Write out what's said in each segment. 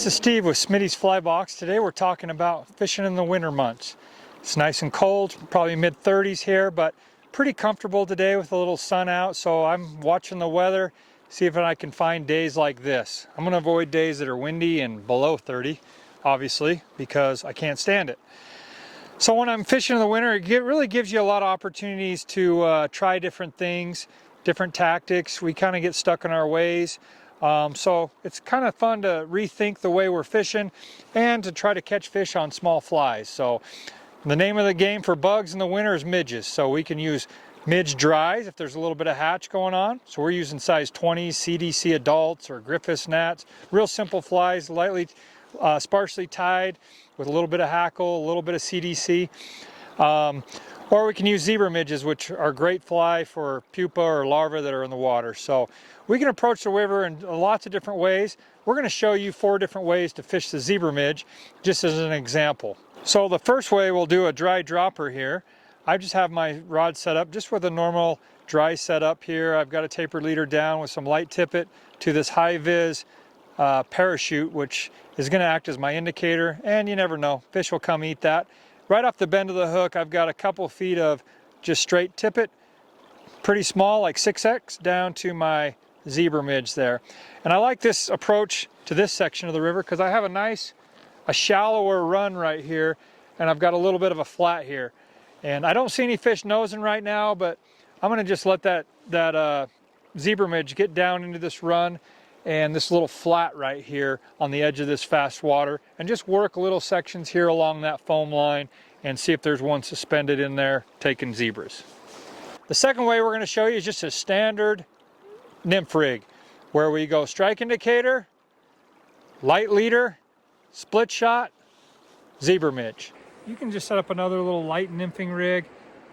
This is Steve with Smitty's Fly Box. Today we're talking about fishing in the winter months. It's nice and cold, probably mid-30s here, but pretty comfortable today with a little sun out, so I'm watching the weather, see if I can find days like this. I'm going to avoid days that are windy and below 30, obviously, because I can't stand it. So when I'm fishing in the winter, it really gives you a lot of opportunities to try different things, different tactics. We kind of get stuck in our ways. So it's kind of fun to rethink the way we're fishing and to try to catch fish on small flies. So the name of the game for bugs in the winter is midges. So we can use midge dries if there's a little bit of hatch going on. So we're using size 20 CDC adults or Griffiths gnats, real simple flies, lightly, sparsely tied with a little bit of hackle, a little bit of CDC. Or we can use zebra midges, which are great fly for pupa or larvae that are in the water. So we can approach the river in lots of different ways. We're going to show you 4 different ways to fish the zebra midge, just as an example. So the first way, we'll do a dry dropper here. I just have my rod set up just with a normal dry setup here. I've got a tapered leader down with some light tippet to this high vis parachute, which is going to act as my indicator, and you never know, fish will come eat that. Right off the bend of the hook, I've got a couple feet of just straight tippet, pretty small, like 6X, down to my zebra midge there. And I like this approach to this section of the river because I have a shallower run right here, and I've got a little bit of a flat here. And I don't see any fish nosing right now, but I'm gonna just let that zebra midge get down into this run and this little flat right here on the edge of this fast water, and just work little sections here along that foam line and see if there's one suspended in there taking zebras. The second way we're going to show you is just a standard nymph rig, where we go strike indicator, light leader, split shot, zebra midge. You can just set up another little light nymphing rig.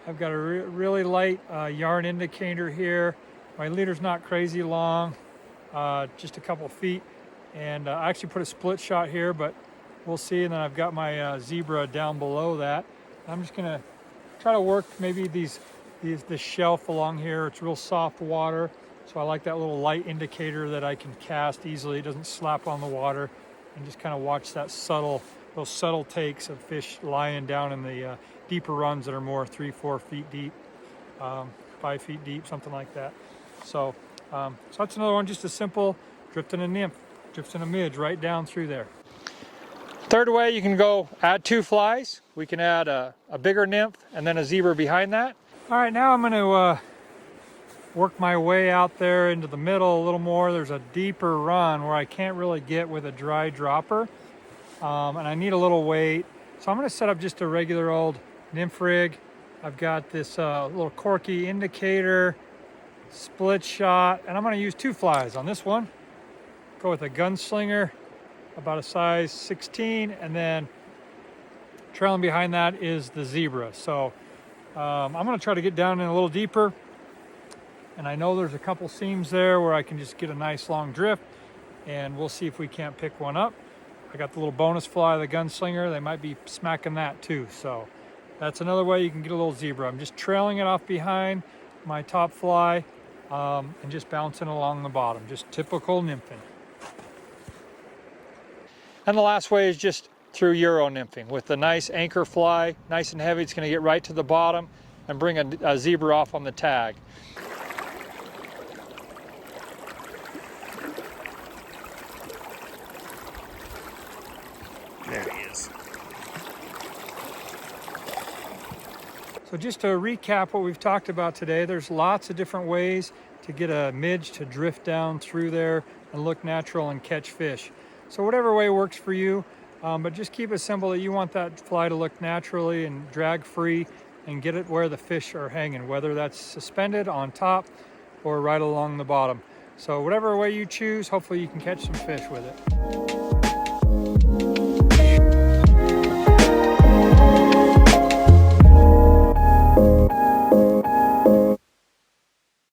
I've got a really light yarn indicator here. My leader's not crazy long, just a couple feet, and I actually put a split shot here, but we'll see. And then I've got my zebra down below that. I'm just gonna try to work maybe this shelf along here. It's real soft water, so I like that little light indicator that I can cast easily. It doesn't slap on the water, and just kind of watch those subtle takes of fish lying down in the deeper runs that are more 3-4 feet deep, 5 feet deep, something like that. So that's another one, just a simple drifting a nymph, drifting a midge right down through there. Third way, you can go add 2 flies. We can add a bigger nymph and then a zebra behind that. All right, now I'm going to work my way out there into the middle a little more. There's a deeper run where I can't really get with a dry dropper, and I need a little weight. So I'm going to set up just a regular old nymph rig. I've got this little corky indicator, split shot, and I'm going to use 2 flies on this one. Go with a gunslinger, about a size 16, and then trailing behind that is the zebra. So I'm going to try to get down in a little deeper, and I know there's a couple seams there where I can just get a nice long drift, and we'll see if we can't pick one up. I got the little bonus fly, the gunslinger. They might be smacking that too. So that's another way you can get a little zebra. I'm just trailing it off behind my top fly, and just bouncing along the bottom, just typical nymphing. And the last way is just through Euro nymphing with the nice anchor fly, nice and heavy. It's going to get right to the bottom and bring a zebra off on the tag. There he is. So just to recap what we've talked about today, there's lots of different ways to get a midge to drift down through there and look natural and catch fish. So whatever way works for you, but just keep it simple that you want that fly to look naturally and drag free and get it where the fish are hanging, whether that's suspended on top or right along the bottom. So whatever way you choose, hopefully you can catch some fish with it.